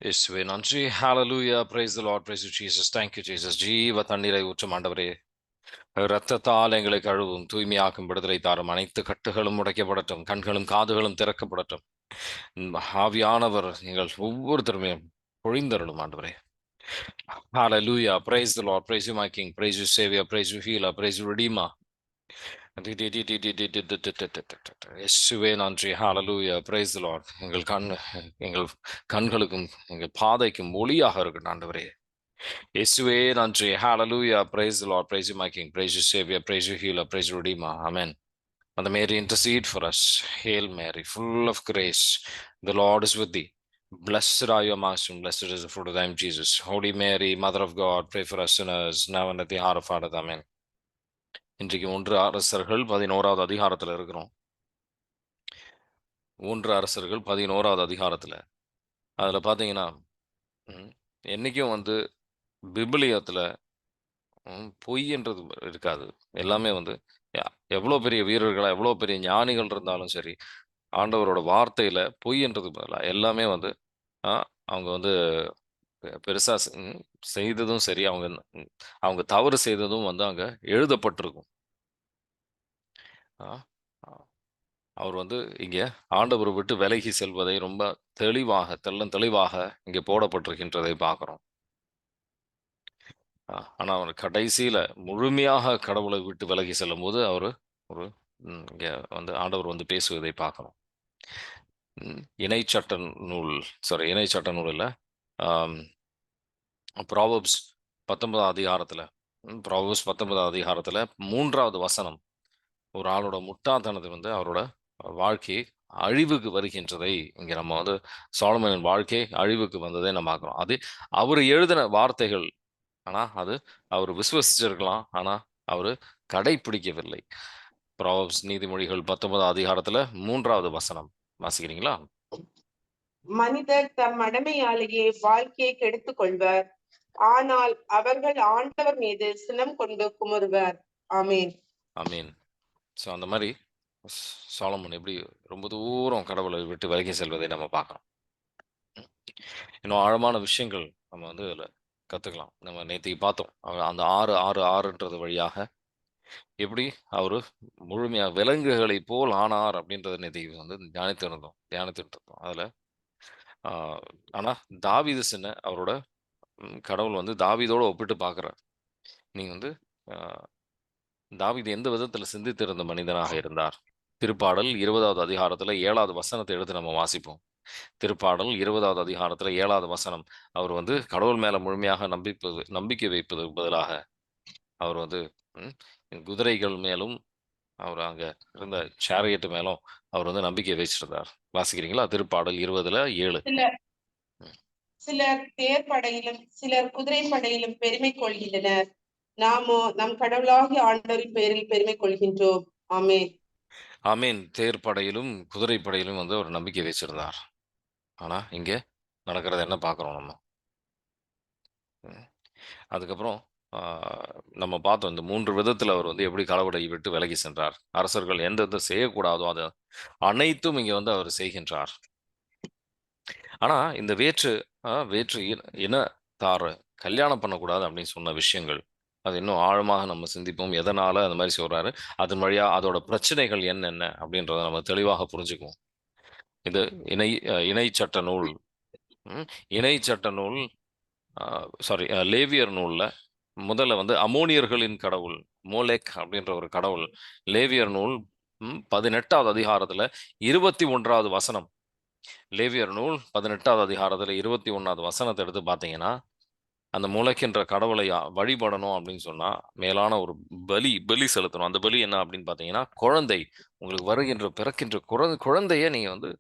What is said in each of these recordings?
இயேசுவே நன்றி. ஹalleluya. Praise the Lord. Praise you Jesus. Thank you Jesus. ஜீவ தண்ணீரை ஊற்றும் ஆண்டவரே, இரத்தத்தால் எங்களை கழுவும், தூய்மையாக்கும், விடுதலை தாரும். அனைத்து கட்டுகளும் உடைக்கப்படட்டும், கண்களும் காதுகளும் திறக்கப்படட்டும். ஆவியானவர் எங்கள் ஒவ்வொருத்தருமே பொழிந்தருளும் ஆண்டவரே. Hallelujah. Praise the Lord. Praise you my King. Praise you Savior. Praise you Healer. Praise you Redeemer. இயேசுவே நன்றி. ஹalleluya. Praise the Lord. எங்கள் கண்களுக்கும் எங்கள் பாதைக்கும் ஒளியாக இருக்கட்டும் ஆண்டவரே. இயேசுவே நன்றி. Hallelujah. Praise the Lord. Praise you my King. Praise you Savior. Praise you Healer. Praise you Redeemer. Amen. Mother Mary, intercede for us. Hail Mary, full of grace. The Lord is with thee. Blessed are you amongst women. Blessed is the fruit of thy womb, Jesus. Holy Mary, Mother of God, pray for us sinners, now and at the hour of our death. Amen. இன்றைக்கு 1 அரசர்கள் 11வது அதிகாரத்தில் இருக்கிறோம். 1 அரசர்கள் 11வது அதிகாரத்தில் அதில் பார்த்தீங்கன்னா, என்றைக்கும் விபிலியத்தில் பொய்ன்றது இருக்காது. எல்லாமே எவ்வளோ பெரிய வீரர்களாக, எவ்வளோ பெரிய ஞானிகள் இருந்தாலும் சரி, ஆண்டவரோட வார்த்தையில் பொய்ன்றது பதிலாக எல்லாமே அவங்க பெருசாக செய்ததும் சரி, அவங்க தவறு செய்ததும் அங்கே எழுதப்பட்டிருக்கும். அவர் இங்கே ஆண்டவரை விட்டு விலகி செல்வதை ரொம்ப தெளிவாக தெளிவாக இங்கே போடப்பட்டிருக்கின்றதை பார்க்குறோம். ஆனால் அவர் கடைசியில் முழுமையாக கடவுளை விட்டு விலகி செல்லும் போது அவர் இங்கே ஆண்டவர் பேசுவதை பார்க்குறோம். இணைச்சட்ட நூல் இல்லை, ப்ராவர்ப்ஸ் 19ஆம் அதிகாரத்தில் 3வது வசனம், ஒரு ஆளோட முட்டாள்தனத்தை அவரோட வாழ்க்கை அழிவுக்கு வருகின்றதை இங்கே நம்ம சாலமோனின் வாழ்க்கை அழிவுக்கு வந்ததை நம்ம பார்க்குறோம். அது அவர் எழுதின வார்த்தைகள், ஆனால் அது அவர் விசுவசிச்சிருக்கலாம், ஆனால் அவர் கடைப்பிடிக்கவில்லை. ப்ராவர்ப்ஸ் நீதிமொழிகள் 19ஆம் அதிகாரத்தில் 3வது வசனம் வாசிக்கிறீங்களா? மனிதர் தம் மடமையாலேயே வாழ்க்கையை கெடுத்துக் கொள்வர், ஆனால் அவர்கள் ஆண்டவர் மீது சினம் கொண்டு குமுறுவர். ஆமீன். ஆமீன். ஸோ அந்த மாதிரி சாலமோன் எப்படி ரொம்ப தூரம் கடவுளை விட்டு விலகி செல்வதை நம்ம பார்க்குறோம். இன்னும் ஆழமான விஷயங்கள் நம்ம அதில் கற்றுக்கலாம். நம்ம நேற்றுக்கு பார்த்தோம், அந்த 6:6:6ன்றது வழியாக எப்படி அவர் முழுமையாக விலங்குகளை போல் ஆனார் அப்படின்றத நேற்றுக்கு தியானித்திருந்தோம் அதில். ஆனால் தாவீது சின்ன அவரோட கடவுள் தாவீதோடு ஒப்பிட்டு பார்க்குறார். நீங்கள் தாவீது எந்த விதத்தில் சிந்தித்திருந்த மனிதனாக இருந்தார்? திருப்பாடல் 20வது அதிகாரத்தில் 7வது வசனத்தை எடுத்து நம்ம வாசிப்போம். திருப்பாடல் 20வது அதிகாரத்தில் 7வது வசனம், அவர் கடவுள் மேல முழுமையாக நம்பிக்கை வைப்பதற்கு பதிலாக அவர் குதிரைகள் மேலும் அவர் அங்க இருந்த சேரியட் மேலும் அவர் நம்பிக்கை வச்சிருந்தார். வாசிக்கிறீங்களா? திருப்பாடல் 20:7. சிலர் தேர்ப்படையிலும் சிலர் குதிரை படையிலும் பெருமை கொள்கின்றனர், நாமோ நம் கடவுளாகிய ஆண்டவரின் பெயரில் பெருமை கொள்கின்றோம். ஆமீன். ஆமீன். தேர்ப்படையிலும் குதிரை படையிலும் ஒரு நம்பிக்கை வச்சிருந்தார். ஆனா இங்க நடக்கிறது என்ன பார்க்குறோம் நம்ம? அதுக்கப்புறம் நம்ம பார்த்தோம், இந்த 3 விதத்தில் அவர் எப்படி கடவுளை விட்டு விலகி சென்றார். அரசர்கள் எந்த செய்யக்கூடாதோ அதை அனைத்தும் இங்கே அவர் செய்கின்றார். ஆனா இந்த வேற்று இனத்தார கல்யாணம் பண்ணக்கூடாது அப்படின்னு சொன்ன விஷயங்கள், அது இன்னும் ஆழமாக நம்ம சிந்திப்போம். எதனால அந்த மாதிரி சொல்றாரு, அதன் வழியா அதோட பிரச்சனைகள் என்னென்ன அப்படின்றத நம்ம தெளிவாக புரிஞ்சுக்குவோம். இது இணைச்சட்ட நூல் லேவியர் நூல்ல முதல்ல அமோனியர்களின் கடவுள் மோலேக் அப்படின்ற ஒரு கடவுள். லேவியர் நூல் 18வது அதிகாரத்துல 21வது வசனம். லேவியர் நூல் 18வது அதிகாரத்துல 21வது வசனத்தை எடுத்து பார்த்தீங்கன்னா, அந்த மூளைக்கின்ற கடவுளை வழிபடணும் அப்படின்னு சொன்னா மேலான ஒரு பலி செலுத்தணும். அந்த பலி என்ன அப்படின்னு பார்த்தீங்கன்னா, குழந்தை, உங்களுக்கு வருகின்ற பிறக்கின்ற குழந்தைய நீங்க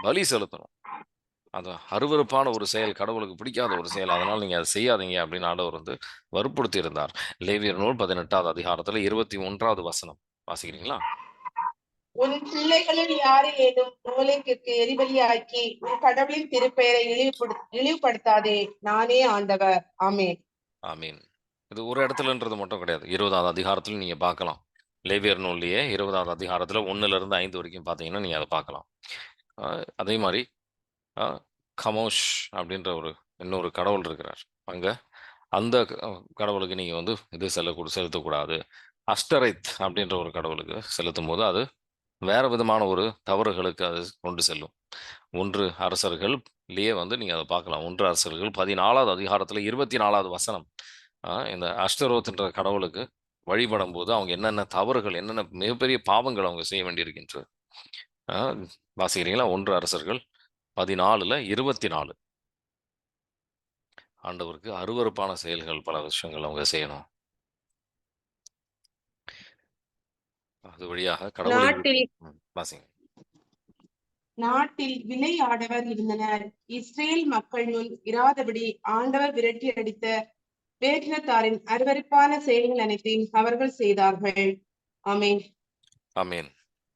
பலி செலுத்தணும். அது அருவருப்பான ஒரு செயல், கடவுளுக்கு பிடிக்காத ஒரு செயல், அதனால நீங்க அதை செய்யாதீங்க அப்படின்னு ஆண்டவர் வற்புறுத்தி இருந்தார். லேவியர் நூல் 18வது அதிகாரத்துல 21வது வசனம் வாசிக்கிறீங்களா? உன் பிள்ளைகளில் யாரேனும் மூளைக்கு எரிபலியாக்கி உன் கடவுளின் திருப்பெயரை இழிவுபடுத்தாதே, நானே ஆண்டவர். ஆமீன். ஆமீன். இது ஒரு இடத்துலன்றது மட்டும் கிடையாது, 20வது அதிகாரத்துல நீங்க பார்க்கலாம். லேவியர் நூல்லையே 20வது அதிகாரத்துல 1லிருந்து 5 வரைக்கும் பார்த்தீங்கன்னா நீங்க அதை பார்க்கலாம். அதே மாதிரி கமோஷ் அப்படின்ற இன்னொரு கடவுள் இருக்கிறார். அங்க அந்த கடவுளுக்கு நீங்க வந்து இது செலுத்தக்கூடாது. அஷ்டரைத் அப்படின்ற ஒரு கடவுளுக்கு செலுத்தும் போது அது வேற விதமான ஒரு தவறுகளுக்கு அது கொண்டு செல்லும். 1 அரசர்கள்லயே வந்து நீங்க அத பார்க்கலாம். 1 அரசர்கள் 14வது அதிகாரத்துல 24வது வசனம். இந்த அஷ்டரோத்ன்ற கடவுளுக்கு வழிபடும்போது அவங்க என்னென்ன தவறுகள், என்னென்ன மிகப்பெரிய பாவங்கள் அவங்க செய்ய வேண்டியிருக்கின்றது. ஆ வாசிக்கிறீங்களா? 1 அரசர்கள் 14ல 24. ஆண்டவருக்கு அருவருப்பான செயல்கள் பல விஷயங்கள் அவங்க செய்யணும். அது வழியாக கடவுளை நாட்டில் வாசிங்க. நாட்டில் விளையாடவர் இருந்தனர். இஸ்ரேல் மக்களுள் இராதபடி ஆண்டவர் விரட்டி அடித்த வேற்றினத்தாரின் அருவருப்பான செயல்கள் அனைத்தையும் அவர்கள் செய்தார்கள். ஆமென். ஆமென்.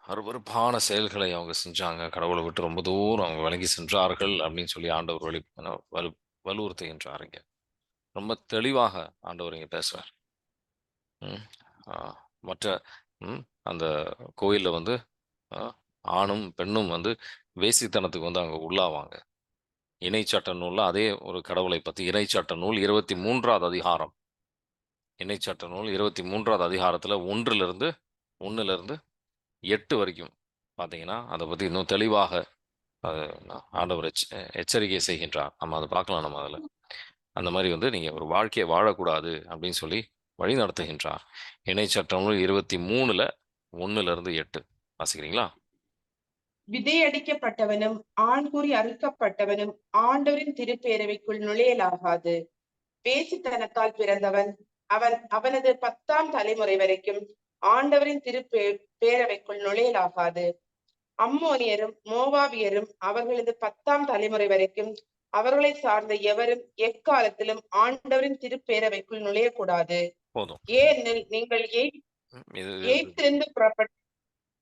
அருவருப்பான செயல்களை அவங்க செஞ்சாங்க. கடவுளை விட்டு ரொம்ப தூரம் அவங்க விலகி சென்றார்கள் அப்படின்னு சொல்லி ஆண்டவர் வலு வலுவுறுத்துகின்றார் இங்க. ரொம்ப தெளிவாக ஆண்டவர் இங்க பேசுறார். ம். ஆ, மற்ற அந்த கோயில்ல வந்து அ ஆணும், பெண்ணும் வந்து வேசித்தனத்துக்கு வந்து அங்க உள்ளாவாங்க. இணைச்சட்ட நூல்ல அதே ஒரு கடவுளை பத்தி இணைச்சட்ட நூல் 23வது அதிகாரம். இணைச்சட்ட நூல் 23வது அதிகாரத்துல 1லிருந்து 8 வரைக்கும் பார்த்தீங்கன்னா, அத பத்தி இன்னும் தெளிவாக அது ஆண்டவர் எச்சரிக்கை செய்கின்றார். நம்ம அத பார்க்கலாம் நம்ம அதுல. அந்த மாரி வந்து நீங்க ஒரு வாழ்க்கைய வாழக்கூடாது அப்படின்னு சொல்லி வழி நடத்துகின்றார். இணைச்சட்ட நூல் 23ல 1லிருந்து 8 வாசிக்கிறீங்களா? விதையடிக்கப்பட்டவனும் ஆண்குறி அறுக்கப்பட்டவனும் ஆண்டவரின் திருப்பேரவைக்குள் நுழையலாகாது. வேசித்தனத்தால் பிறந்தவன் அவனது 10ஆம் தலைமுறை வரைக்கும் ஆண்டவரின் பேரவைக்குள் நுழையலாகாது. அம்மோனியரும் மோவாபியரும் அவர்களது 10ஆம் தலைமுறை வரைக்கும் அவர்களை சார்ந்த எவரும் எக்காலத்திலும் ஆண்டவரின் திருப்பேரவைக்குள் நுழையக்கூடாது. போதும். ஏனெனில் நீங்கள் இது எகிப்திலிருந்து புறப்பட்ட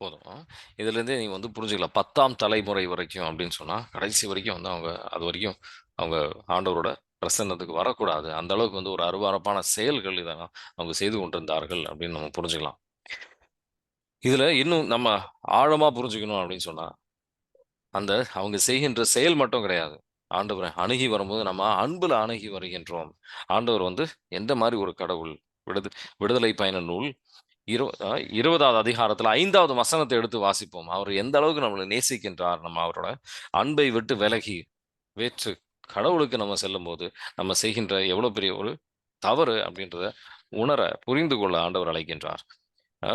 போதும். இதுலேருந்தே நீங்க வந்து புரிஞ்சுக்கலாம். 10ஆம் தலைமுறை வரைக்கும் அப்படின்னு சொன்னா, கடைசி வரைக்கும் வந்து அவங்க அதுவரைக்கும் அவங்க ஆண்டவரோட பிரசன்னத்துக்கு வரக்கூடாது. அந்த அளவுக்கு வந்து ஒரு அருவருப்பான செயல்கள் இதெல்லாம் அவங்க செய்து கொண்டிருந்தார்கள் அப்படின்னு நம்ம புரிஞ்சுக்கலாம். இதுல இன்னும் நம்ம ஆழமா புரிஞ்சுக்கணும் அப்படின்னு சொன்னா, அந்த அவங்க செய்கின்ற செயல் மட்டும் கிடையாது. ஆண்டவரை அணுகி வரும்போது நம்ம அன்புல அணுகி வருகின்றோம். ஆண்டவர் வந்து எந்த மாரி ஒரு கடவுள்? விடுது விடுதலை பயண நூல் 20வது அதிகாரத்துல 5வது வசனத்தை எடுத்து வாசிப்போம். அவர் எந்த அளவுக்கு நம்மள நேசிக்கின்றார். நம்ம அவரோட அன்பை விட்டு விலகி வேற்று கடவுளுக்கு நம்ம செல்லும்போது, நம்ம செய்கின்ற எவ்வளவு பெரிய ஒரு தவறு அப்படின்றத புரிந்து கொள்ள ஆண்டவர் அழைக்கின்றார்.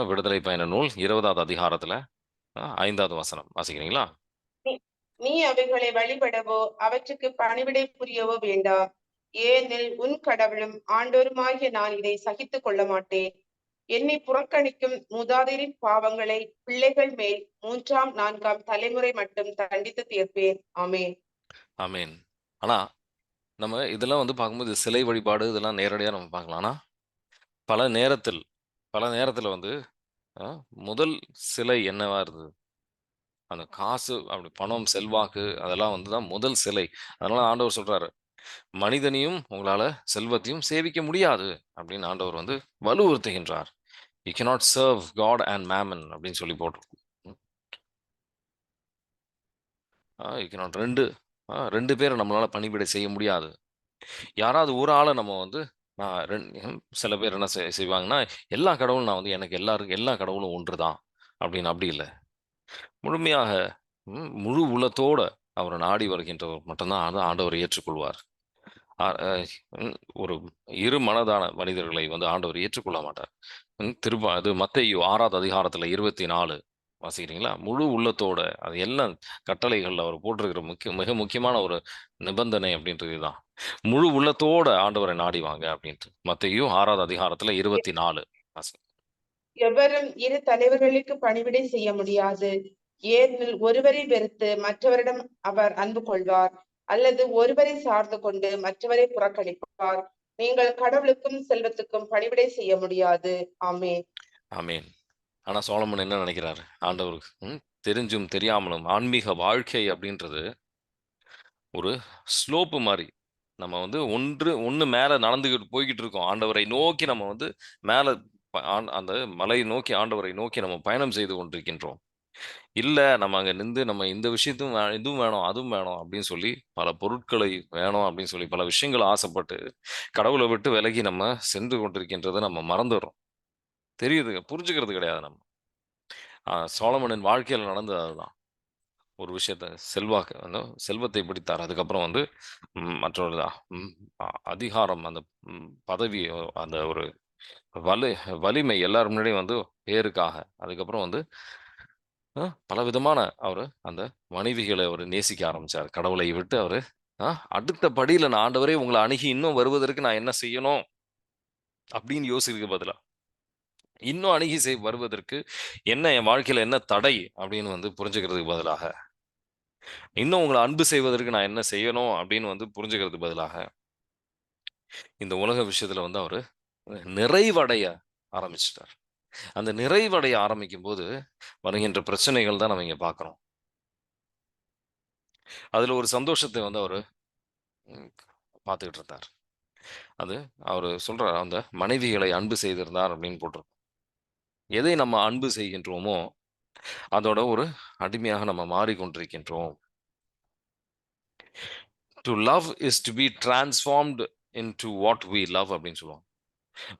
விடுதலை பயண நூல் 20வது அதிகாரத்துல 5வது வசனம் வாசிக்கிறீங்களா? நீ அவைகளை வழிபடவோ அவற்றுக்கு பணிவிடை புரியவோ வேண்டாம். ஏனெனில் உன் கடவுளும் ஆண்டோருமாகிய நான் இதை சகித்துக் கொள்ள மாட்டேன். என்னை புறக்கணிக்கும் மூதாதையரின் பாவங்களை பிள்ளைகள் மேல் 3ஆம் 4ஆம் தலைமுறை மட்டும் தண்டித்து தீர்ப்பேன். ஆமென். ஆமென். ஆனா, நம்ம இதெல்லாம் வந்து பார்க்கும்போது சிலை வழிபாடு இதெல்லாம் நேரடியா நம்ம பார்க்கலாம். ஆனா, பல நேரத்தில் பல நேரத்துல வந்து அ முதல் சிலை என்னவா இருந்தது? அந்த காசு, அப்படி பணம், செல்வாக்கு அதெல்லாம் வந்து தான் முதல் சிலை. அதனால ஆண்டவர் சொல்றாரு, "மனிதனையும் உங்களால செல்வத்தையும் சேவிக்க முடியாது." அப்படின்னு ஆண்டவர் வந்து வலுவுறுத்துகின்றார். "You cannot serve God and mammon" அப்படின்னு சொல்லி போட்டிருக்கு. யூ கேனாட் 2 பேர நம்மளால பணிவிடை செய்ய முடியாது. யாராவது ஒரு ஆள நம்ம வந்து நான் சில பேர் என்ன செய்வாங்கன்னா, எல்லா கடவுளும் நான் வந்து எனக்கு எல்லா கடவுளும் ஒன்று தான் அப்படின்னு. அப்படி இல்ல. முழுமையாக முழு உள்ளத்தோட அவர நாடி வருகின்றவர் மட்டும் தான் ஆண்டவர் ஏற்றுக்கொள்வார். அ அ ம் ஒரு இரு மனதான மனிதர்களை வந்து ஆண்டவர் ஏற்றுக்கொள்ள மாட்டார். அது மத்தேயு 6வது அதிகாரத்துல 24 வாசிக்கிறீங்களா? முழு உள்ளத்தோட அது எல்லாம் கட்டளைகள்ல அவர் போட்டிருக்கிற மிக முக்கியமான ஒரு நிபந்தனை அப்படின்றது இதுதான். முழு உள்ளத்தோட ஆண்டவரை நாடி வாங்க அப்படின்ட்டு. மத்தேயு 6வது அதிகாரத்துல 24 வாசிங்க. எவரும் இரு தலைவர்களுக்கு பணிவிடை செய்ய முடியாது. ஏனெனில் ஒருவரை வெறுத்து மற்றவரிடம் அவர் அன்பு கொள்வார், அல்லது ஒருவரை சார்ந்து கொண்டு மற்றவரை புறக்கணிப்பார். நீங்கள் கடவுளுக்கும் செல்வத்துக்கும் பணிவிடை செய்ய முடியாது. ஆமென். ஆமென். ஆனா சோலமன் என்ன நினைக்கிறாரு? ஆண்டவருக்கு தெரிஞ்சும் தெரியாமலும் ஆன்மீக வாழ்க்கை அப்படின்றது ஒரு ஸ்லோப் மாரி. நம்ம வந்து ஒண்ணு மேல போய்க்கிட்டு இருக்கோம். ஆண்டவரை நோக்கி நம்ம வந்து மேல அந்த மலையை நோக்கி ஆண்டவரை நோக்கி நம்ம பயணம் செய்து கொண்டிருக்கின்றோம். இல்ல நம்ம அங்க நின்று நம்ம இந்த விஷயத்தும் இதுவும் வேணும், அதுவும் வேணும் அப்படின்னு சொல்லி பல பொருட்களை வேணும் அப்படின்னு சொல்லி பல விஷயங்கள் ஆசைப்பட்டு கடவுளை விட்டு விலகி நம்ம சென்று கொண்டிருக்கின்றதை நம்ம மறந்துடுறோம். தெரியுதுங்க, புரிஞ்சுக்கிறது கிடையாது நம்ம. சோலமனின் வாழ்க்கையில நடந்தது அதுதான். ஒரு விஷயத்த செல்வாக்கு செல்வத்தை பிடித்தார். அதுக்கப்புறம் வந்து மற்றொரு ம், அதிகாரம், அந்த பதவி, அந்த ஒரு வலு வலிமை எல்லார் முன்னாடியும் வந்து பேருக்காக. அதுக்கப்புறம் வந்து பலவிதமான அவரு அந்த மனைவிகளை அவரு நேசிக்க ஆரம்பிச்சாரு. கடவுளை விட்டு அவரு அடுத்த படியில நான் ஆண்டவரே உங்கள அணுகி இன்னும் வருவதற்கு நான் என்ன செய்யணும்? அப்படின்னு யோசிக்கிறதுக்கு பதிலா, இன்னும் அணுகி வருவதற்கு என்ன என் வாழ்க்கையில என்ன தடை? அப்படின்னு வந்து புரிஞ்சுக்கிறதுக்கு பதிலாக, இன்னும் உங்கள அன்பு செய்வதற்கு நான் என்ன செய்யணும்? அப்படின்னு வந்து புரிஞ்சுக்கிறதுக்கு பதிலாக, இந்த உலக விஷயத்துல வந்து அவரு நிறைவடைய ஆரம்பிச்சுட்டார். அந்த நிறைவடைய ஆரம்பிக்கும்போது வருகின்ற பிரச்சனைகள் தான் நம்ம இங்க பார்க்கிறோம். அதுல ஒரு சந்தோஷத்தை வந்து அவரு ம் பார்த்துக்கிட்டு இருந்தார். அது அவரு சொல்றார், அந்த மனைவிகளை அன்பு செய்திருந்தார் அப்படின்னு போட்டிருக்கும். எதை நம்ம அன்பு செய்கின்றோமோ, அதோட ஒரு அடிமையாக நம்ம மாறிக்கொண்டிருக்கின்றோம். "To love is to be transformed into what we love" அப்படின்னு சொல்லுவாங்க.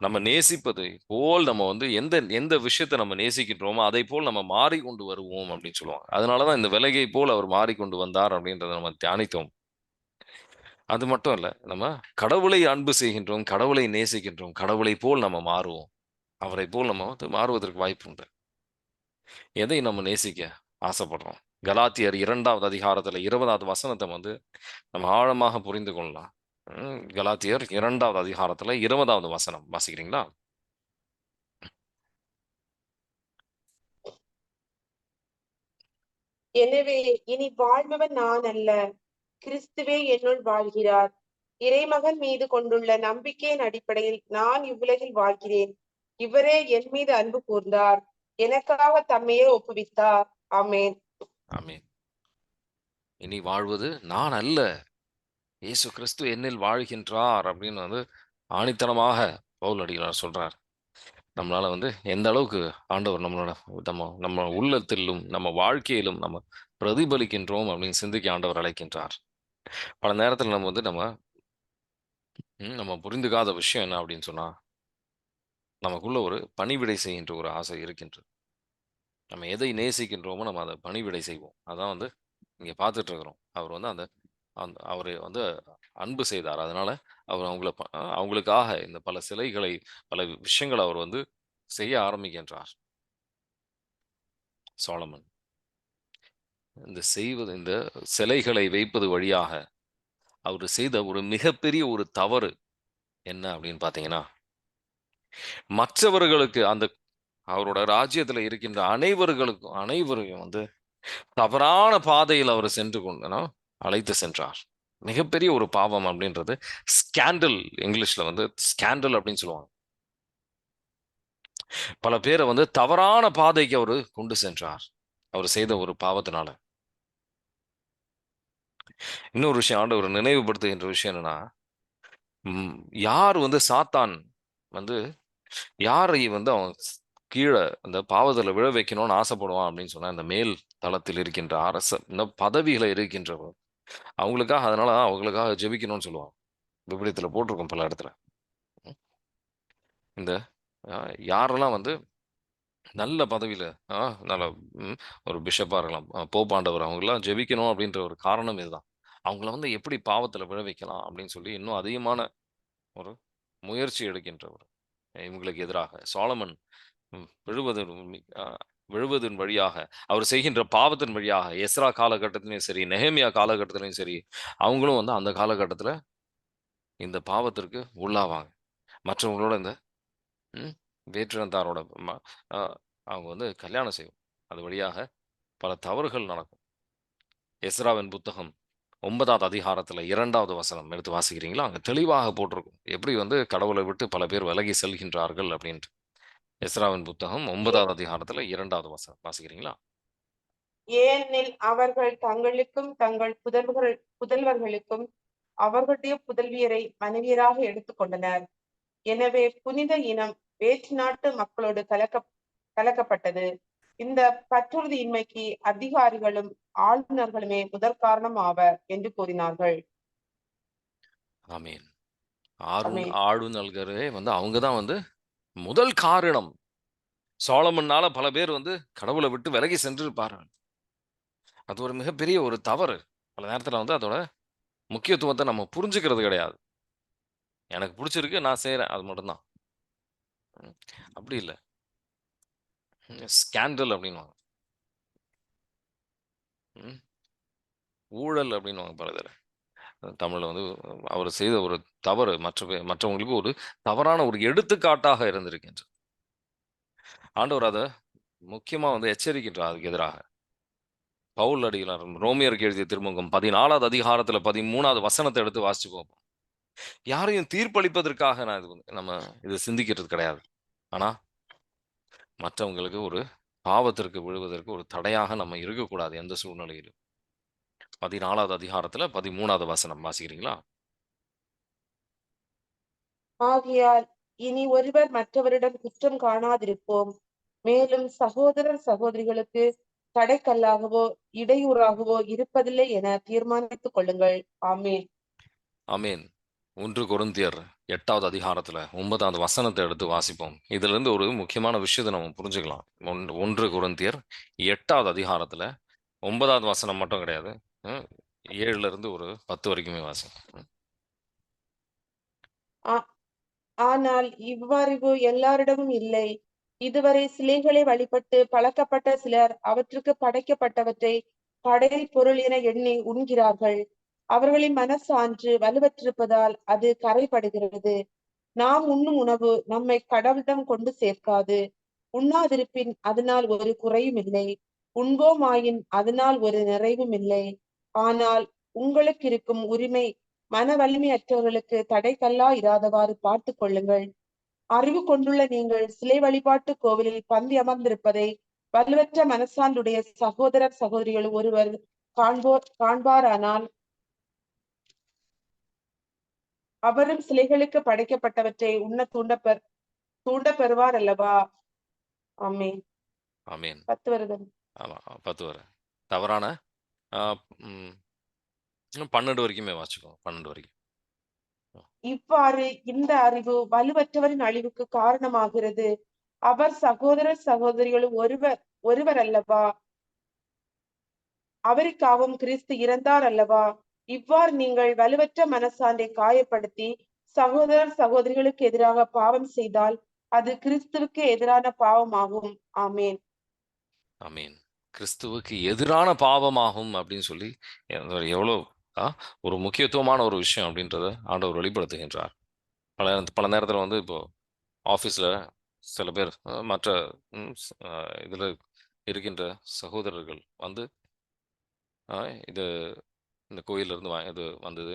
நம்ம நேசிப்பதை போல் நம்ம வந்து எந்த எந்த விஷயத்த நம்ம நேசிக்கின்றோமோ, அதை போல் நம்ம மாறிக்கொண்டு வருவோம் அப்படின்னு சொல்லுவாங்க. அதனால தான் இந்த விலகை போல் அவர் மாறிக்கொண்டு வந்தார் அப்படின்றத நம்ம தியானித்தோம். அது மட்டும் இல்ல. நம்ம கடவுளை அன்பு செய்கின்றோம், கடவுளை நேசிக்கின்றோம், கடவுளை போல் நம்ம மாறுவோம். அவரைப் போல் நம்ம வந்து மாறுவதற்கு வாய்ப்பு உண்டு. எதை நம்ம நேசிக்க ஆசைப்படுறோம்? கலாத்தியர் 2வது அதிகாரத்துல 20வது வசனத்த வந்து நம்ம ஆழமாக புரிந்து கொள்ளலாம். கலாத்தியர் 2வது அதிகாரத்துல 20வது வசனம் வாசிக்கிறீங்களா? எனவே இனி வாழ்பவன் நான் அல்ல, கிறிஸ்துவே என்னுள் வாழ்கிறார். இறைமகன் மீது கொண்டுள்ள நம்பிக்கையின் அடிப்படையில் நான் இவ்வுலகில் வாழ்கிறேன். இவரே என் மீது அன்பு கூர்ந்தார், எனக்காக தம்மையே ஒப்புவித்தார். ஆமென். ஆமென். இனி வாழ்வது நான் அல்ல, இயேசு கிறிஸ்து என்னில் வாழ்கின்றார் அப்படின்னு வந்து ஆணித்தனமாக பவுல் அடிகளார் சொல்றார். நம்மளால வந்து எந்த அளவுக்கு ஆண்டவர் நம்மளோட நம்ம நம்ம உள்ளத்திலும், நம்ம வாழ்க்கையிலும் நம்ம பிரதிபலிக்கின்றோம் அப்படின்னு சிந்திக்க ஆண்டவர் அழைக்கின்றார். பல நேரத்துல நம்ம வந்து நம்ம புரிந்துக்காத விஷயம் என்ன அப்படின்னு சொன்னா, நமக்குள்ள ஒரு பணிவிடை செய்கின்ற ஒரு ஆசை இருக்கின்றது. நம்ம எதை நேசிக்கின்றோமோ நம்ம அத பணிவிடை செய்வோம். அதான் வந்து இங்க பார்த்துட்டு இருக்கிறோம். அவர் வந்து அந்த அந்த அவரு வந்து அன்பு செய்தார். அதனால அவர் அவங்களுக்காக இந்த பல சிலைகளை, பல விஷயங்கள அவர் வந்து செய்ய ஆரம்பிக்கின்றார். சாலமன். இந்த சிலைகளை வைப்பது வழியாக அவரு செய்த ஒரு மிகப்பெரிய ஒரு தவறு என்ன அப்படின்னு பார்த்தீங்கன்னா, மற்றவர்களுக்கு அந்த அவரோட ராஜ்யத்துல இருக்கின்ற அனைவரையும் வந்து தவறான பாதையில் அவர் சென்று அழைத்து சென்றார். மிகப்பெரிய ஒரு பாவம் அப்படின்றது ஸ்கேண்டல், இங்கிலீஷ்ல வந்து ஸ்கேண்டல் அப்படின்னு சொல்லுவாங்க. பல பேரை வந்து தவறான பாதைக்கு அவரு கொண்டு சென்றார். அவர் செய்த ஒரு பாவத்தினால. இன்னொரு விஷயம் ஆண்டவர் நினைவுபடுத்துகின்ற விஷயம் என்னன்னா, ம் யார் வந்து சாத்தான் வந்து யாரை வந்து அவன் கீழ அந்த பாவத்துல விழ வைக்கணும்னு ஆசைப்படுவான் அப்படின்னு சொன்னா, இந்த மேல் தளத்தில் இருக்கின்ற இந்த பதவியில இருக்கின்றவர். அவங்களுக்காக ஜெபிக்கணும்னு சொல்லுவாங்க. விவிலியத்துல போட்டிருக்கும் பல இடத்துல. இந்த அ யாரெல்லாம் வந்து நல்ல பதவியில ஆ நல்ல ம் ஒரு பிஷப்பா இருக்கலாம். போப்பாண்டவர் அவங்கலாம் ஜெபிக்கணும் அப்படின்ற ஒரு காரணம் இதுதான். அவங்கள வந்து எப்படி பாவத்துல விழ வைக்கலாம் அப்படின்னு சொல்லி இன்னும் அதிகமான ஒரு முயற்சி எடுக்கின்றவர். இவங்களுக்கு எதிராக. சாலமன் விழுவதன் அ விழுவதன் வழியாக, அவர் செய்கின்ற பாவத்தின் வழியாக, எஸ்றா காலகட்டத்திலயும் சரி, நெகேமியா காலகட்டத்திலயும் சரி, அவங்களும் வந்து அந்த காலகட்டத்தில இந்த பாவத்திற்கு உள்ளாவாங்க. மற்றவங்களோட இந்த ம் வேற்றினத்தாரோட அ அவங்க வந்து கல்யாணம் செய்வோம். அது வழியாக பல தவறுகள் நடக்கும். எஸ்றாவின் புத்தகம் 9வது அதிகாரத்தில 2வது வசனம் எடுத்து வாசிக்கிறீங்களா? அங்க தெளிவாக போட்டிருக்கும். எப்படி வந்து கடவுளை விட்டு பல பேர் விலகி செல்கின்றார்கள் அப்படின்ட்டு. எஸ்றாவின் புத்தகம் ஏ- 9வது அதிகாரத்தில 2வது வசனம் வாசிக்கிறீங்களா? ஏனெனில் அவர்கள் தங்களுக்கும் தங்கள் புதல்வர்களுக்கும் அவர்களுடைய புதல்வியரை மனைவியராக எடுத்துக்கொண்டனர். எனவே புனித இனம் வேற்று நாட்டு மக்களோடு கலக்கப்பட்டது. இந்த பற்றுறுதியின்மைக்கு அதிகாரிகளும் ஆளுநர்களுமே முதற் காரணம் ஆவர் என்று கூறினார்கள். ஆமீன். ஆமென். ஆளுநர்களே வந்து அவங்க தான் வந்து முதல் காரணம். சாலமன்னால பல பேர் வந்து கடவுள விட்டு விலகி சென்றிருப்பார்கள். அது ஒரு மிகப்பெரிய ஒரு தவறு. பல நேரத்துல வந்து அதோட முக்கியத்துவத்த நம்ம புரிஞ்சுக்கிறது கிடையாது. எனக்கு புடிச்சிருக்கு, நான் செய்றேன். அது மட்டும் தான். ம். அப்படி இல்ல. ஸ்கேண்டல் அப்படின்னுவாங்க. ம். ஊழல் அப்படின்னுவாங்க பல பேரு. தமிழ்ல வந்து அவர் செய்த ஒரு தவறு மற்றவங்களுக்கு ஒரு தவறான ஒரு எடுத்துக்காட்டாக இருந்திருக்கின்றது. ஆண்டவர் அத முக்கியமா வந்து எச்சரிக்கின்றார் அதுக்கு எதிராக. பவுல் அடிகளார் ரோமியருக்கு எழுதிய திருமுகம் 14வது அதிகாரத்துல 13வது வசனத்த எடுத்து வாசிச்சு பார்ப்போம். யாரையும் தீர்ப்பளிப்பதற்காக நான் நம்ம இது சிந்திக்கிறது கிடையாது. ஆனா, மற்றவங்களுக்கு ஒரு பாவத்திற்கு விழுவதற்கு ஒரு தடையாக நம்ம இருக்கக்கூடாது எந்த சூழ்நிலையிலும். 14வது அதிகாரத்துல 13வது வசனம் வாசிக்கிறீங்களா? ஆகையால் இனி ஒருவர் மற்றவரிடம் குற்றம் காணாதிருப்போம். மேலும் சகோதரர் சகோதரிகளுக்கு தடைக்கல்லாகவோ இடையூறாகவோ இருப்பதில்லை என தீர்மானித்துக் கொள்ளுங்கள். ஆமென். ஆமென். 1 கொரிந்தியர் 8வது அதிகாரத்துல 9வது வசனத்த எடுத்து வாசிப்போம். இதிலிருந்து ஒரு முக்கியமான விஷயத்த நம்ம புரிஞ்சுக்கலாம். 1 கொரிந்தியர் 8வது அதிகாரத்துல 9வது வசனம் மட்டும் கிடையாது. ம் 7ல இருந்து ஒரு 10 வரைக்குமே வாசிங்க. ஆ- ஆனால் இவ்வறிவு எல்லாரிடமும் இல்லை. இதுவரை சிலைகளை வழிபட்டு பழக்கப்பட்ட சிலர் அவற்றுக்கு படைக்கப்பட்டவற்றை படையல் பொருள் என எண்ணி உண்கிறார்கள். அவர்களின் மனசான்று வலுவற்றிருப்பதால் அது கரைபடுகிறது. நாம் உண்ணும் உணவு நம்மை கடவுளிடம் கொண்டு சேர்க்காது. உண்ணாதிருப்பின் அதனால் ஒரு குறையும் இல்லை. உண்போமாயின் அதனால் ஒரு நிறைவும் இல்லை. ஆனால் உங்களுக்கு இருக்கும் உரிமை மன வலிமையற்றவர்களுக்கு தடைக்கல்லா இராதவாறு பார்த்துக் கொள்ளுங்கள். அறிவு கொண்டுள்ள நீங்கள் சிலை வழிபாட்டு கோவிலில் பந்தி அமர்ந்திருப்பதை வலுவற்ற மனசான்றுடைய சகோதரர் சகோதரிகள் ஒருவர் காண்பாரானால் அவரும் சிலைகளுக்கு படைக்கப்பட்டவற்றை உண்ண தூண்ட பெறுவார் அல்லவா? ஆமே. ஆமென். 10 வருடம். ஆமா. 10 வரை. தவறான ஆ ம் 12 வரைக்குமே வாசிச்சுக்கோங்க. 12 வரைக்கும். இவ்வாறு இந்த அறிவு வலுவற்றவரின் அழிவுக்கு காரணமாகிறது. அவர் சகோதரர் சகோதரிகளும் ஒருவர் அல்லவா? அவருக்காகவும் கிறிஸ்து இறந்தார் அல்லவா? இவ்வாறு நீங்கள் வலுவற்ற மனசான்றை காயப்படுத்தி சகோதரர் சகோதரிகளுக்கு எதிராக பாவம் செய்தால் அது கிறிஸ்துவுக்கு எதிரான பாவமாகும். ஆமேன். ஆமென். கிறிஸ்துவுக்கு எதிரான பாவமாகும் அப்படின்னு சொல்லி எவ்வளோ ஆ ஒரு முக்கியத்துவமான ஒரு விஷயம் அப்படின்றத ஆண்டவர் வெளிப்படுத்துகின்றார். பல நேரத்துல வந்து இப்போ ஆஃபீஸ்ல சில பேர் மற்ற ம் ஸ் அ இதுல இருக்கின்ற சகோதரர்கள் வந்து அ இது இந்த கோயில்ல இருந்து இது வந்தது.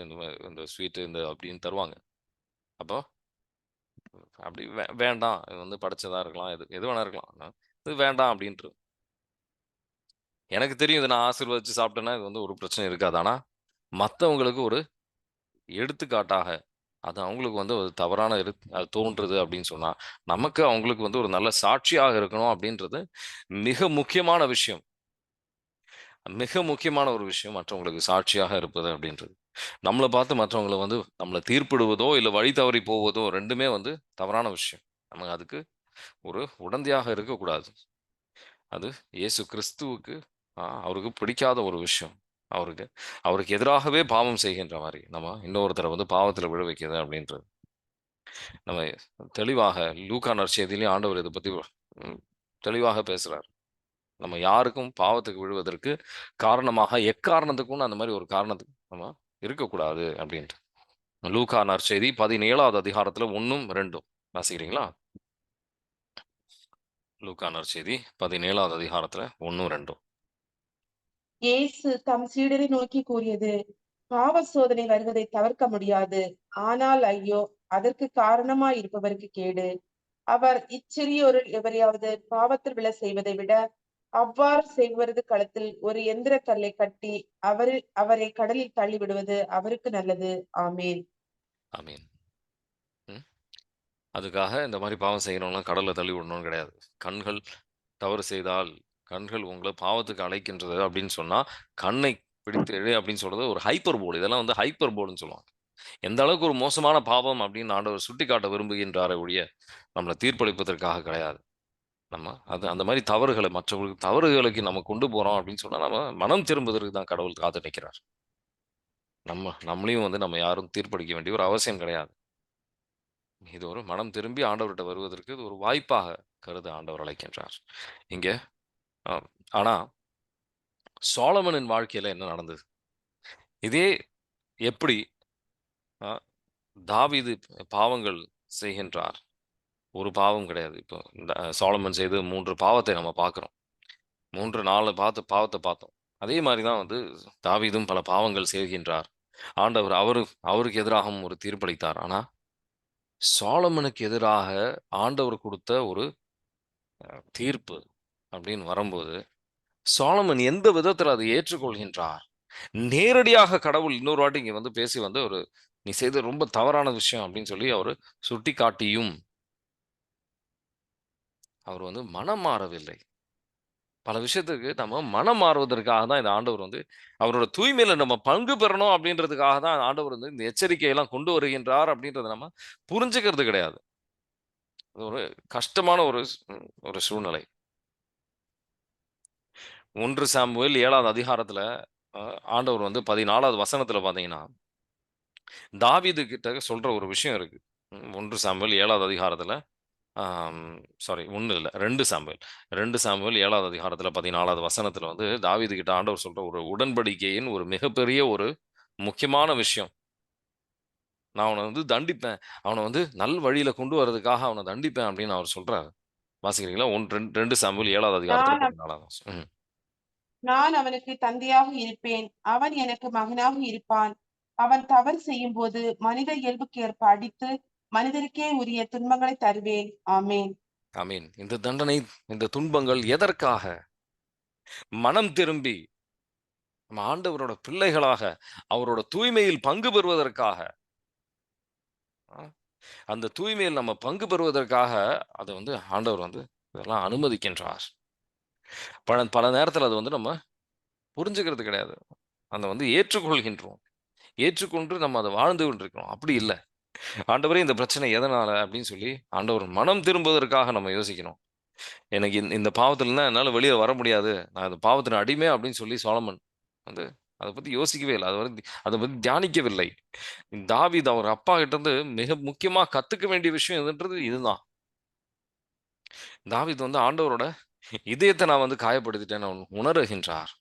இந்த ஸ்வீட்டு இந்த அப்படின்னு தருவாங்க. அப்போ அப்படி வேண்டாம். இது வந்து படைச்சதா இருக்கலாம். எது எது வேணா இருக்கலாம். இது வேண்டாம் அப்படின்ட்டு. எனக்கு தெரியும் இத நான் ஆசீர்வதிச்சு சாப்பிட்டேன்னா, இது வந்து ஒரு பிரச்சனையும் இருக்காது. ஆனா, மத்தவங்களுக்கு ஒரு எடுத்துக்காட்டாக, அது அவங்களுக்கு வந்து ஒரு தவறான அது தோன்றுது அப்படின்னு சொன்னா, நமக்கு அவங்களுக்கு வந்து ஒரு நல்ல சாட்சியாக இருக்கணும் அப்படின்றது மிக முக்கியமான விஷயம். மிக முக்கியமான ஒரு விஷயம் மற்றவங்களுக்கு சாட்சியாக இருப்பது அப்படின்றது. நம்மள பார்த்து மற்றவங்கள வந்து நம்மள தீர்ப்பிடுவதோ, இல்ல வழி தவறி போவதோ 2மே வந்து தவறான விஷயம். நம்ம அதுக்கு ஒரு உடந்தையாக இருக்கக்கூடாது. அது இயேசு கிறிஸ்துவுக்கு அவருக்கு பிடிக்காத ஒரு விஷயம். அவருக்கு அவருக்கு எதிராகவே பாவம் செய்கின்ற மாரி, நம்ம இன்னொருத்தர வந்து பாவத்தில விழ வைக்கிறது அப்படின்றது. நம்ம தெளிவாக லூக்கா நற்செய்தியிலயும் ஆண்டவர் இத பத்தி ம் தெளிவாக பேசுறார். நம்ம யாருக்கும் பாவத்துக்கு விழுவதற்கு காரணமாக எக்காரணத்துக்கும் அந்த மாரி ஒரு காரணத்துக்கு நம்ம இருக்கக்கூடாது அப்படின்ட்டு. லூக்கா நற்செய்தி 17வது அதிகாரத்தில 1ம் 2ம் வாசிக்கிறீங்களா? லூக்கா நற்செய்தி 17வது அதிகாரத்தில 1ம் 2ம். இயேசு தம் சீடரை நோக்கி கூறியது, பாவ சோதனை வருவதை தவிர்க்க முடியாது. ஆனால் ஐயோ, அதற்கு காரணமாயிருப்பவருக்கு கேடு. அவர் இச்சிறியோருள் எவரையாவது பாவத்தில் விழ செய்வதை விட அவ்வாறு செய்வரது களத்தில் ஒரு எந்திர கல்லை கட்டி அவரை கடலில் தள்ளிவிடுவது அவருக்கு நல்லது. ஆமேன். ஆமென். ம். அதுக்காக இந்த மாரி பாவம் செய்யணும்னா கடல்ல தள்ளி விடணும்னு கிடையாது. கண்கள் தவறு செய்தால் கண்கள் உங்கள பாவத்துக்கு அழைக்கின்றது அப்படின்னு சொன்னா, கண்ணை பிடித்து எடு அப்படின்னு சொல்றது ஒரு ஹைப்பர்போல். இதெல்லாம் வந்து ஹைப்பர்போல்ன்னு சொல்லுவாங்க. எந்த அளவுக்கு ஒரு மோசமான பாவம் அப்படின்னு ஆண்டவர் சுட்டிக்காட்ட விரும்புகின்றாரே ஒழிய, நம்மள தீர்ப்பளிப்பதற்காக கிடையாது. நம்ம அது அந்த மாரி தவறுகள மற்றவர்களுக்கு தவறுகளுக்கு நம்ம கொண்டு போறோம் அப்படின்னு சொன்னா, நம்ம மனம் திரும்புவதற்கு தான் கடவுள் காத்து நிக்கிறார். நம்மளையும் வந்து நம்ம யாரும் தீர்ப்பளிக்க வேண்டிய ஒரு அவசியம் கிடையாது. இது ஒரு மனம் திரும்பி ஆண்டவர்ட்ட வருவதற்கு இது ஒரு வாய்ப்பாக கருத ஆண்டவர் அழைக்கின்றார். இங்க அ ஆனா சாலமனின் வாழ்க்கையில என்ன நடந்தது? இதே எப்படி அ தாவீது பாவங்கள் செய்கின்றார்? ஒரு பாவம் கிடையாது. இப்போ இந்த சாலமன் செய்த 3 பாவத்தை நம்ம பார்க்கிறோம். 3, 4 பாவத்த பார்த்தோம். அதே மாரி தான் வந்து தாவீதும் பல பாவங்கள் செய்கின்றார். ஆண்டவர் அவருக்கு எதிராகவும் ஒரு தீர்ப்பளித்தார். ஆனா, சாலமனுக்கு எதிராக ஆண்டவர் குடுத்த ஒரு தீர்ப்பு அப்படின்னு வரும்போது, சாலமன் எந்த விதத்தில அதை ஏற்றுக்கொள்கின்றார்? நேரடியாக கடவுள் இன்னொரு வாட்டி இங்க வந்து பேசி வந்து ஒரு "நீ செய்தது ரொம்ப தவறான விஷயம்" அப்படின்னு சொல்லி அவரு சுட்டிக்காட்டியும், அவர் வந்து மனம் மாறவில்லை. பல விஷயத்துக்கு நம்ம மனம் மாறுவதற்காக தான் இந்த ஆண்டவர் வந்து அவரோட தூய்மையில நம்ம பங்கு பெறணும் அப்படின்றதுக்காக தான் ஆண்டவர் வந்து இந்த எச்சரிக்கையெல்லாம் கொண்டு வருகின்றார் அப்படின்றத நம்ம புரிஞ்சுக்கிறது கிடையாது. அது ஒரு கஷ்டமான ஒரு சூழ்நிலை. 1 சாமுவேல் 7வது அதிகாரத்துல அ ஆண்டவர் வந்து 14வது வசனத்துல பார்த்தீங்கன்னா, தாவீது கிட்ட சொல்ற ஒரு விஷயம் இருக்கு. 1 சாமுவேல் 7வது அதிகாரத்துல ஆம் சாரி 1 இல்ல 2 சாமுவேல். 2 சாமுவேல் 7வது அதிகாரத்துல 14வது வசனத்துல வந்து தாவீது கிட்ட ஆண்டவர் சொல்ற ஒரு உடன்படிக்கையின் ஒரு மிகப்பெரிய ஒரு முக்கியமான விஷயம். நான் அவன வந்து தண்டிப்பேன். அவன வந்து நல் வழியில கொண்டு வரதுக்காக அவன தண்டிப்பேன் அப்படின்னு அவர் சொல்றாரு. வாசிக்கிறீங்களா? 2 சாமுவேல் 7வது அதிகாரத்துல நான் 14வது வசனம். நான் அவனுக்கு தந்தையாக இருப்பேன். அவன் எனக்கு மகனாக இருப்பான். அவன் தவறு செய்யும்போது மனித இயல்புக்கேற்ப அடித்து, மனிதருக்கே உரிய துன்பங்களைத் தருவேன். ஆமென். ஆமென். இந்த தண்டனை, இந்த துன்பங்கள் எதற்காக? மனம் திரும்பி நம்ம ஆண்டவரோட பிள்ளைகளாக அவரோட தூய்மையில் பங்கு பெறுவதற்காக. அ அந்த தூய்மையில் நம்ம பங்கு பெறுவதற்காக அத வந்து ஆண்டவர் வந்து இதெல்லாம் அனுமதிக்கின்றார். பல பல நேரத்தில அது வந்து நம்ம புரிஞ்சுக்கிறது கிடையாது. அத வந்து ஏற்றுக்கொள்கின்றோம். ஏற்றுக்கொண்டு நம்ம அத வாழ்ந்து கொண்டிருக்கிறோம். அப்படி இல்ல. ஆண்டவரே இந்த பிரச்சனை எதனால? அப்படின்னு சொல்லி ஆண்டவர் மனம் திரும்புவதற்காக நம்ம யோசிக்கணும். எனக்கு இந்த பாவத்திலருந்து என்னால வெளிய வர முடியாது. நான் இந்த பாவத்தின் அடிமை அப்படின்னு சொல்லி சாலமன் வந்து அத பத்தி யோசிக்கவே இல்ல. அத பத்தி தியானிக்கவில்லை. தாவீது அவர் அப்பா கிட்டருந்து மிக முக்கியமா கத்துக்க வேண்டிய விஷயம் எதுன்றது இதுதான். தாவீது வந்து ஆண்டவரோட இதயத்த நான் வந்து காயப்படுத்திட்டேன்னு உணருகின்றார்.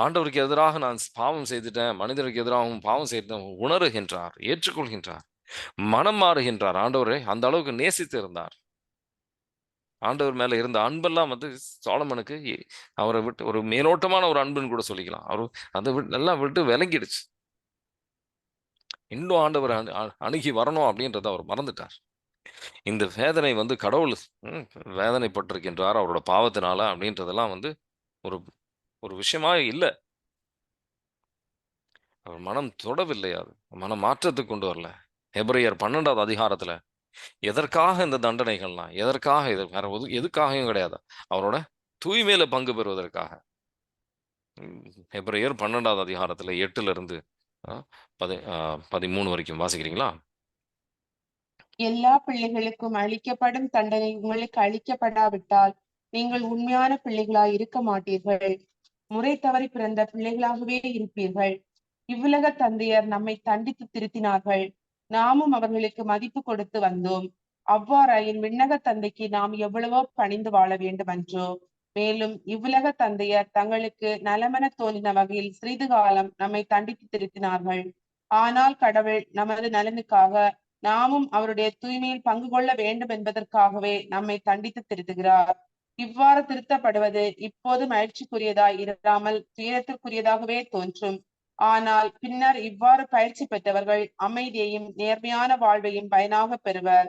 ஆண்டவருக்கு எதிராக நான் பாவம் செய்துட்டேன். மனிதருக்கு எதிராகவும் பாவம் செய்துட்டேன் உணருகின்றார். ஏற்றுக்கொள்கின்றார். மனம் மாறுகின்றார். ஆண்டவரை அந்த அளவுக்கு நேசித்து இருந்தார். ஆண்டவர் மேல இருந்த அன்பெல்லாம் வந்து சாலமனுக்கு அவர விட்டு ஒரு மேலோட்டமான ஒரு அன்புன்னு கூட சொல்லிக்கலாம். அத எல்லாம் விட்டு விலகிடுச்சு. இன்னும் ஆண்டவர அணுகி வரணும் அப்படின்றத அவர் மறந்துட்டார். இந்த வேதனை வந்து கடவுள் ம் வேதனைப்பட்டிருக்கின்றார் அவரோட பாவத்தினால அப்படின்றதெல்லாம் வந்து ஒரு ஒரு விஷயமா இல்ல. அவர் மனம் தொடவில்லை அது. மனம் மாற்றத்துக்கு கொண்டு வரல. எபிரெயர் 12வது அதிகாரத்துல எதற்காக இந்த தண்டனைகள்லாம்? எதற்காக இது? வேற எதுக்காகவும் கிடையாது. அவரோட தூய்மையில பங்கு பெறுவதற்காக. எபிரெயர் 12வது அதிகாரத்துல 8ல இருந்து அ 13 வரைக்கும் வாசிக்கிறீங்களா? எல்லா பிள்ளைகளுக்கும் அளிக்கப்படும் தண்டனை உங்களுக்கு அளிக்கப்படாவிட்டால், நீங்கள் உண்மையான பிள்ளைகளாய் இருக்க மாட்டீர்கள். முறை தவறி பிறந்த பிள்ளைகளாகவே இருப்பீர்கள். இவ்வுலக தந்தையர் நம்மை தண்டித்து திருத்தினார்கள். நாமும் அவர்களுக்கு மதிப்பு கொடுத்து வந்தோம். அவ்வாறாயின் விண்ணக தந்தைக்கு நாம் எவ்வளவோ பணிந்து வாழ வேண்டுமன்றோ? மேலும் இவ்வுலக தந்தையர் தங்களுக்கு நலமென தோன்றின வகையில் சிறிது காலம் நம்மை தண்டித்து திருத்தினார்கள். ஆனால் கடவுள் நமது நலனுக்காக நாமும் அவருடைய தூய்மையில் பங்கு கொள்ள வேண்டும் என்பதற்காகவே நம்மை தண்டித்து திருத்துகிறார். இவ்வாறு திருத்தப்படுவது இப்போது மகிழ்ச்சிக்குரியதாய் இராமல் துயரத்திற்குரியதாகவே தோன்றும். ஆனால் பின்னர் இவ்வாறு பயிற்சி பெற்றவர்கள் அமைதியையும் நேர்மையான வாழ்வையும் பயனாக பெறுவர்.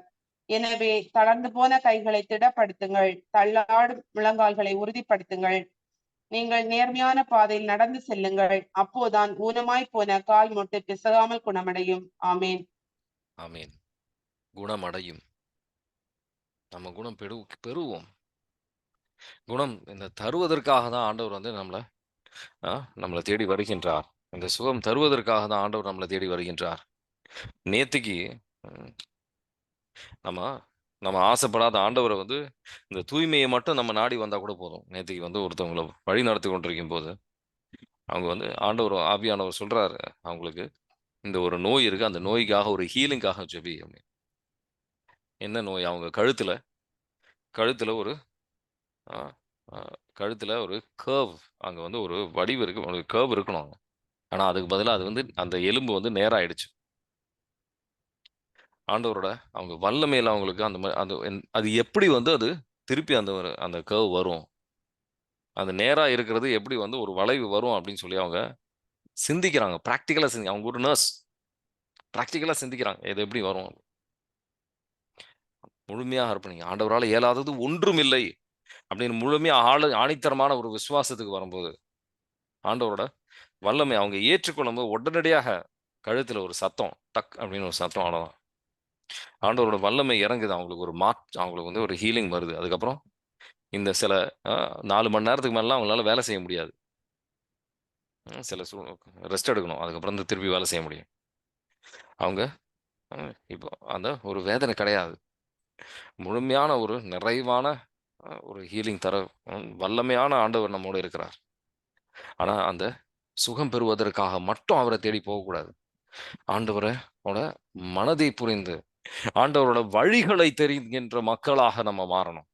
எனவே தளர்ந்து போன கைகளை திடப்படுத்துங்கள், தள்ளாடும் முழங்கால்களை உறுதிப்படுத்துங்கள். நீங்கள் நேர்மையான பாதையில் நடந்து செல்லுங்கள். அப்போதான் ஊனமாய் போன கால் மூட்டு பிசகாமல் குணமடையும். ஆமேன். ஆமென். குணமடையும். நம்ம குணம் பெறுவோம். குணம் இந்த தருவதற்காக தான் ஆண்டவர் வந்து நம்மள தேடி வருகின்றார். இந்த சுகம் தருவதற்காக தான் ஆண்டவர் நம்மள தேடி வருகின்றார். நேத்திக்கு ம் நம்ம நம்ம ஆசைப்படாத ஆண்டவர வந்து இந்த தூய்மைய மட்டும் நம்ம நாடி வந்தா கூட போதும். நேத்திக்கு வந்து ஒருத்தவங்கள வழி நடத்தி கொண்டிருக்கும்போது, அவங்க வந்து ஆண்டவர் ஆவியானவர் சொல்றாரு அவங்களுக்கு, "இந்த ஒரு நோய் இருக்கு. அந்த நோய்க்காக ஒரு ஹீலிங்காக ஜெபி" அப்படின்னு. என்ன நோய்? அவங்க கழுத்துல கழுத்துல ஒரு அ அ கழுத்துல ஒரு கர்வ் அங்க வந்து ஒரு வடிவு இருக்கு. ஒரு கர்வ் இருக்கணும் அங்க. ஆனா அதுக்கு பதிலா அது வந்து அந்த எலும்பு வந்து நேரா ஆயிடுச்சு. ஆண்டவரோட அவங்க வல்லமையில அவங்களுக்கு அந்த மாரி அது எப்படி வந்து அது திருப்பி அந்த கர்வ் வரும்? அது நேரா இருக்கிறது எப்படி வந்து ஒரு வளைவு வரும் அப்படின்னு சொல்லி அவங்க சிந்திக்கிறாங்க. அவங்க ஒரு நர்ஸ். பிராக்டிகலா சிந்திக்கிறாங்க. இது எப்படி வரும்? முழுமையா அர்ப்பணிங்க. ஆண்டவரால இயலாதது ஒன்றும் இல்லை அப்படின்னு முழுமையா ஆணித்தரமான ஒரு விசுவாசத்துக்கு வரும்போது, ஆண்டவரோட வல்லமை அவங்க ஏற்றுக்கொள்ளும்போது உடனடியாக கழுத்துல ஒரு சத்தம். டக் அப்படின்னு ஒரு சத்தம் அவ்வளோதான். ஆண்டவரோட வல்லமை இறங்குது. அவங்களுக்கு வந்து ஒரு ஹீலிங் வருது. அதுக்கப்புறம் இந்த சில அ 4 மணி நேரத்துக்கு மேலலாம் அவங்களால வேலை செய்ய முடியாது. சில ரெஸ்ட் எடுக்கணும். அதுக்கப்புறம் தான் திருப்பி வேலை செய்ய முடியும். அவங்க அ இப்போ அந்த ஒரு வேதனை கிடையாது. முழுமையான ஒரு நிறைவான ஒரு ஹீலிங் தர வல்லமையான ஆண்டவர் நம்மோடு இருக்கிறார். ஆனா, அந்த சுகம் பெறுவதற்காக மட்டும் அவர தேடி போகக்கூடாது. ஆண்டவரோட மனதை புரிந்து, ஆண்டவரோட வழிகளை தெரிகின்ற மக்களாக நம்ம மாறணும்.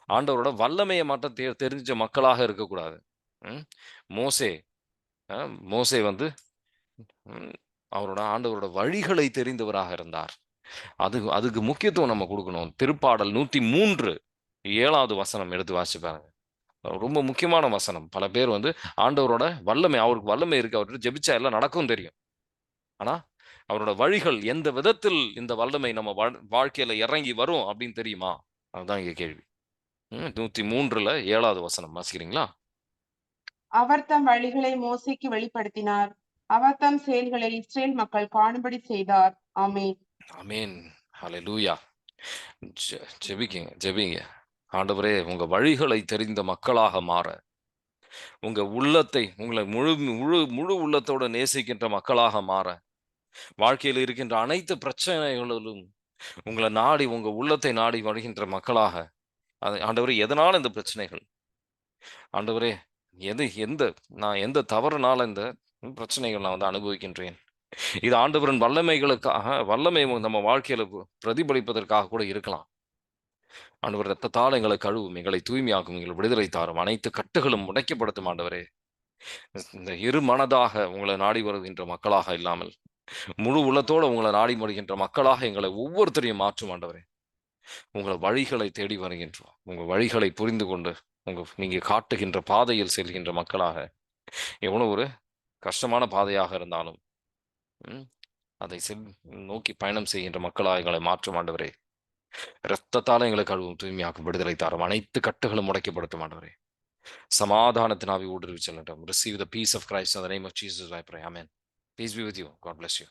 ஆண்டவரோட வல்லமைய மட்டும் தெரிஞ்ச மக்களாக இருக்கக்கூடாது. ம். மோசே அ மோசே வந்து ம் ஆண்டவரோட வழிகளை தெரிந்தவராக இருந்தார். அதுக்கு முக்கியத்துவம் நம்ம குடுக்கணும். திருப்பாடல் 103 7வது வசனம் எடுத்து வாசிச்சு பாருங்க. ரொம்ப முக்கியமான வசனம். பல பேர் வந்து ஆண்டவரோட அவருக்கு வல்லமை இருக்கு. அவர்ட்ட ஜெபிச்சா எல்லாம் நடக்கும் தெரியும். ஆனா, அவரோட வழிகள் எந்த விதத்தில் இந்த வல்லமை நம்ம வாழ்க்கையில இறங்கி வரும் அப்படின்னு தெரியுமா? அதுதான் இங்க கேள்வி. 103ல 7வது வசனம் வாசிக்கிறீங்களா? அவர் தம் வழிகளை மோசேக்கு வெளிப்படுத்தினார். அவர் தம் செயல்களை இஸ்ரேல் மக்கள் காணும்படி செய்தார். ஆமென். ஆமென். ஹalleluya. ஜெபிங்க. ஆண்டவரே உங்க வழிகளை தெரிந்த மக்களாக மாற, உங்களை முழு முழு முழு உள்ளத்தோட நேசிக்கின்ற மக்களாக மாற, வாழ்க்கையில இருக்கின்ற அனைத்து பிரச்சனைகளிலும் உங்க உள்ளத்தை நாடி வருகின்ற மக்களாக, ஆண்டவரே எதனால இந்த பிரச்சனைகள்? ஆண்டவரே எது எந்த நான் எந்த தவறுனால இந்த பிரச்சனைகள் நான் வந்து அனுபவிக்கின்றேன்? இது ஆண்டவரின் வல்லமை நம்ம வாழ்க்கையில பிரதிபலிப்பதற்காக கூட இருக்கலாம். ஆண்டவர் இரத்தத்தால் எங்களை கழுவும், எங்களை தூய்மையாக்கும், எங்களை விடுதலை தாரும், அனைத்து கட்டுகளும் உடைக்கப்படுத்தும் ஆண்டவரே. இந்த மனதாக உங்களை நாடி வருகின்ற மக்களாக இல்லாமல், முழு உள்ளத்தோட உங்களை நாடி வருகின்ற மக்களாக எங்களை ஒவ்வொருத்தரையும் மாற்றும் ஆண்டவரே. உங்கள் வழிகளை தேடி வருகின்றோம். உங்க வழிகளை புரிந்து கொண்டு, நீங்க காட்டுகின்ற பாதையில் செல்கின்ற மக்களாக, எவ்வளவு ஒரு கஷ்டமான பாதையாக இருந்தாலும், ம், அதை நோக்கி பயணம் செய்கின்ற மக்களாக எங்களை மாற்றும் ஆண்டவரே. இரத்தத்தால எங்களை கழுவும், தூய்மையாக்கும், விடுதலை தாரும், அனைத்து கட்டுகளும் உடைக்கப்படுத்தும் ஆண்டவரே. சமாதானத்தின் ஆவி ஊடுருவி செல்லட்டும். Receive the peace of Christ in the name of Jesus, I pray. Amen. Peace be with you. God bless you.